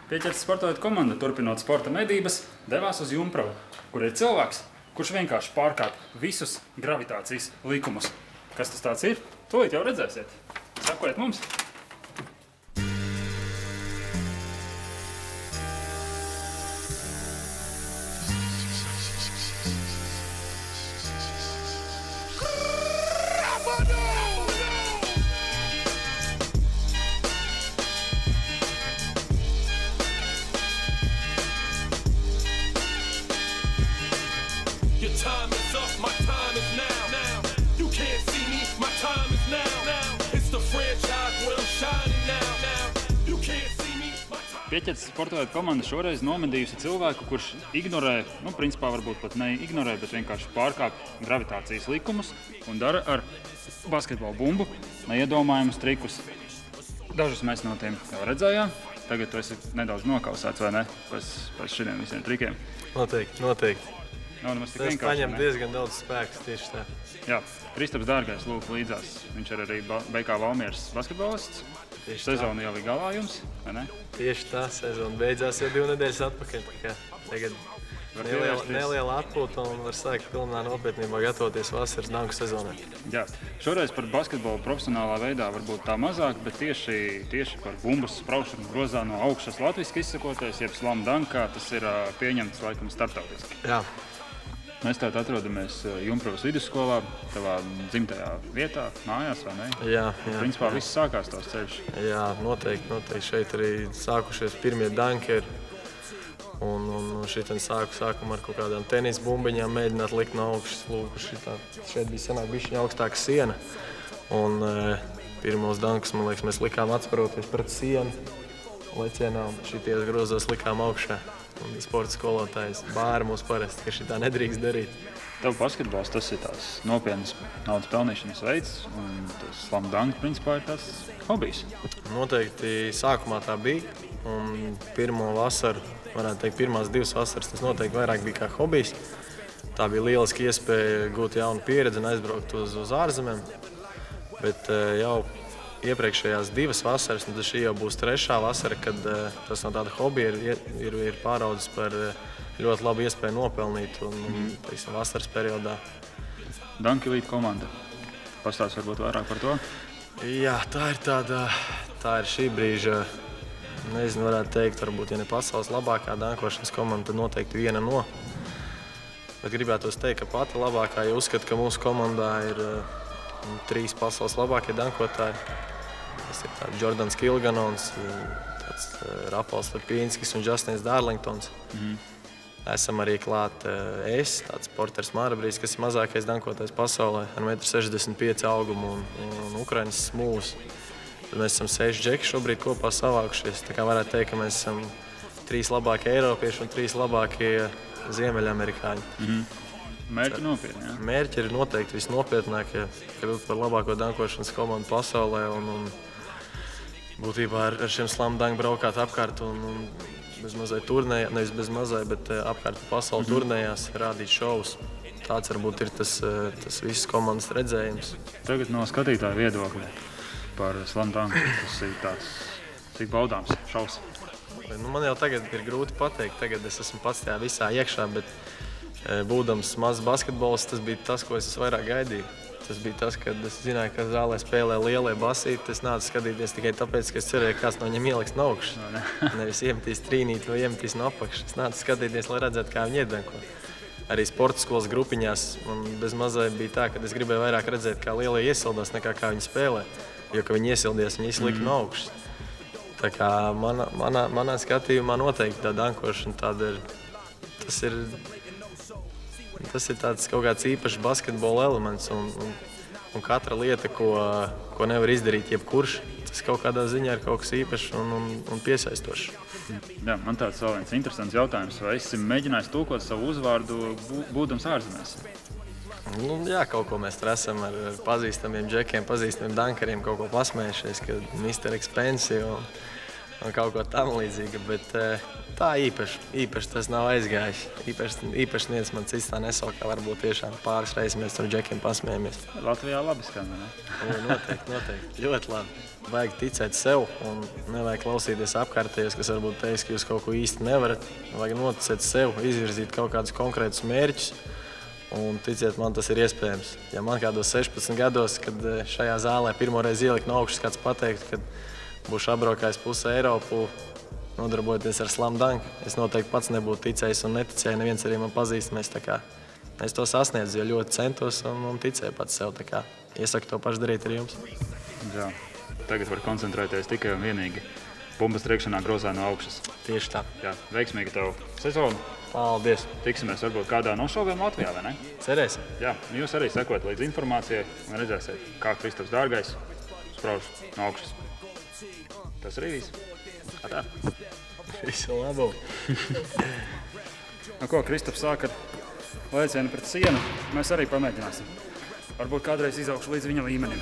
Pieķers sportojot komanda, turpinot sporta medības, devās uz Jumpravu, kur ir cilvēks, kurš vienkārši pārkāp visus gravitācijas likumus. Kas tas tāds ir? Tūlīt jau redzēsiet. Sakojiet mums! Pieķers sportojot komanda šoreiz nomedījusi cilvēku, kurš ignorē, principā varbūt pat neignorē, bet vienkārši pārkāp gravitācijas likumus un dara ar basketbola bumbu neiedomājumus trikus. Dažus mēs no tiem jau redzējām. Tagad tu esi nedaudz nokausēts, vai ne? Pēc šiem visiem trikiem. Noteikti. Tas paņem diezgan daudz spēkus tieši tā. Jā, Kristaps Dārgais lūk līdzās. Viņš ir arī BK Valmieras basketbolists. Sezona jau ir galā jums, vai ne? Tieši tā, sezona beidzās jau 2 nedēļas atpakaļ. Tagad neliela atpūta un var sākt pilnā nopietnībā gatavoties vasaras danku sezonai. Jā, šoreiz par basketbolu profesionālā veidā varbūt tā mazāk, bet tieši par bumbas spraušanu grozā no augšas latviski izsakoties, jeb slam dankā, tas ir pieņemts laikam starptautiski. Jā. Mēs tātad atrodamies Jumpravas vidusskolā, tavā dzimtajā vietā, mājās, vai ne? Jā. Principā viss sākās tos ceļš. Jā, noteikti. Šeit arī sākušies pirmie danki ir. Un šitien sākam ar kaut kādām tenisa bumbiņām mēģināt likt no augšas. Lūk, šeit bija sanāk bišķiņa augstāka siena. Un pirmos dankus, man liekas, mēs likām atsparoties pret sienu lecienā un šities grozos likām augšā. Un sporta skolotājs bāra mūs parasti, ka šitā nedrīkst darīt. Tev basketbols tas ir tās nopietnas naudas pelnīšanas veids, un tas slam dunk principā ir tās hobijs. Noteikti sākumā tā bija, un pirmo vasaru, varētu teikt, pirmās 2 vasaras, tas noteikti vairāk bija kā hobijs. Tā bija lieliski iespēja gūt jaunu pieredzi un aizbraukt uz ārzemēm, bet jau iepriekšējās 2 vasaras, un šī jau būs 3. vasara, kad tas no tāda hobija ir pāraudzis par ļoti labu iespēju nopelnīt un vasaras periodā. Danki Elite komanda. Pastāst varbūt vairāk par to? Jā, tā ir šī brīža, nezinu, varētu teikt, varbūt, ja ne pasaules labākā dankošanas komanda, tad noteikti viena no. Bet gribētos teikt, ka pati labākā, ja uzskata, ka mūsu komandā ir 3 pasaules labākie dankotāji. Tas ir tāds Jordans Kilganons, tāds Rafals Lepīnskis un Justins Darlingtons. Esam arī klāt tāds Porters Mārabrijs, kas ir mazākais dankotājs pasaulē, ar 1,65 m augumu un Ukrainas smūvs. Tad mēs esam 6 džeki šobrīd kopā savākušies. Tā kā varētu teikt, ka mēs esam 3 labākie eiropieši un 3 labākie ziemeļamerikāņi. Mērķi nopietni, jā? Mērķi ir noteikti visnopietnākie, kļūt par labāko dankošanas komandu pasaulē un būtībā ar šiem slam dunk braukāt apkārt un bezmazai turnējā, nevis bezmazai, bet apkārt pasauli turnējās, rādīt šovus. Tāds varbūt ir tas visas komandas redzējums. Tagad no skatītāja viedokļa par slam dunku, tas ir tāds, cik baudāms šovs. Man jau tagad ir grūti pateikt, tagad es esmu pats tajā visā iekšā, bet būdams mazs basketbols, tas bija tas, ko es vairāk gaidīju. Tas bija tas, kad es zināju, ka zālē spēlē lielie basīti. Es nācu skatīties tikai tāpēc, ka es cerēju, ka kāds no viņiem ieliks no augšas. Nevis iemetīs trīnīt vai iemetīs no apakšas. Es nācu skatīties, lai redzētu, kā viņi iedanko. Arī sporta skolas grupiņās man bez mazai bija tā, ka es gribēju vairāk redzēt, kā lielie iesildās, nekā kā viņi spēlē. Jo, ka viņi iesildies, viņi izlika no augšas. Tā kā manā skatījumā noteikti tā dankošana tāda ir, tas ir tāds kaut kāds īpašs basketbola elements un katra lieta, ko nevar izdarīt jebkurš, tas kaut kādā ziņā ir kaut kas īpašs un piesaistošs. Jā, man tāds vēl viens interesants jautājums. Vai esi mēģinājis tulkot savu uzvārdu būdams ārzemēs? Jā, kaut ko mēs tur esam ar pazīstamiem džekiem, pazīstamiem dankariem kaut ko pasmējušies, ka Mr. Expensive un kaut ko tam līdzīga, bet tā īpaši tas nav aizgājis. Īpaši niec man cits tā nesaukā, varbūt tiešām pāris reizes mēs tur džekiem pasmējamies. Latvijā labi skan, ne? Noteikti, ļoti labi. Vajag ticēt sev un nevajag klausīties apkārtējos, kas varbūt teiks, ka jūs kaut ko īsti nevarat. Vajag noticēt sev, izvirzīt kaut kādus konkrētus mērķus un ticiet man, tas ir iespējams. Ja man kādos 16 gados, kad šajā zālē pirmoreiz ielikt no augšas, kāds pateikt, kad būšu apbraukājis pusi Eiropu, nodarbojoties ar slam dunk, es noteikti pats nebūtu ticējis un neticēju, neviens arī man pazīstamais. Es to sasniedzu, jo ļoti centos un ticēju pats sev. Iesaku to pašu darīt arī jums. Jā. Tagad var koncentrēties tikai un vienīgi bumbas triekšanā grozā no augšas. Tieši tā. Jā, veiksmīgi tev sezonu. Paldies. Tiksimies varbūt kādā no šoviem Latvijā, vai ne? Cerēsim. Jā, jūs arī sekot līdz informācijai un redzēsiet, kā Kristaps Dārgais sprauž no augšas. Tas arī viss. Tā. Visu labu. Nu ko, Kristaps sāk ar lēcienu pret sienu. Mēs arī pamēģināsim. Varbūt kādreiz izaugšu līdz viņa līmenim.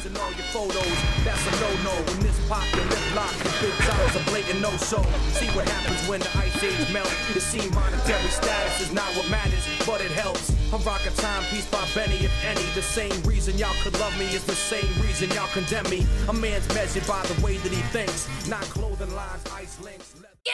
I'm rocking timepiece by Benny, if any. The same reason y'all could love me is the same reason y'all condemn me. A man's measured by the way that he thinks, not clothing lines, ice links.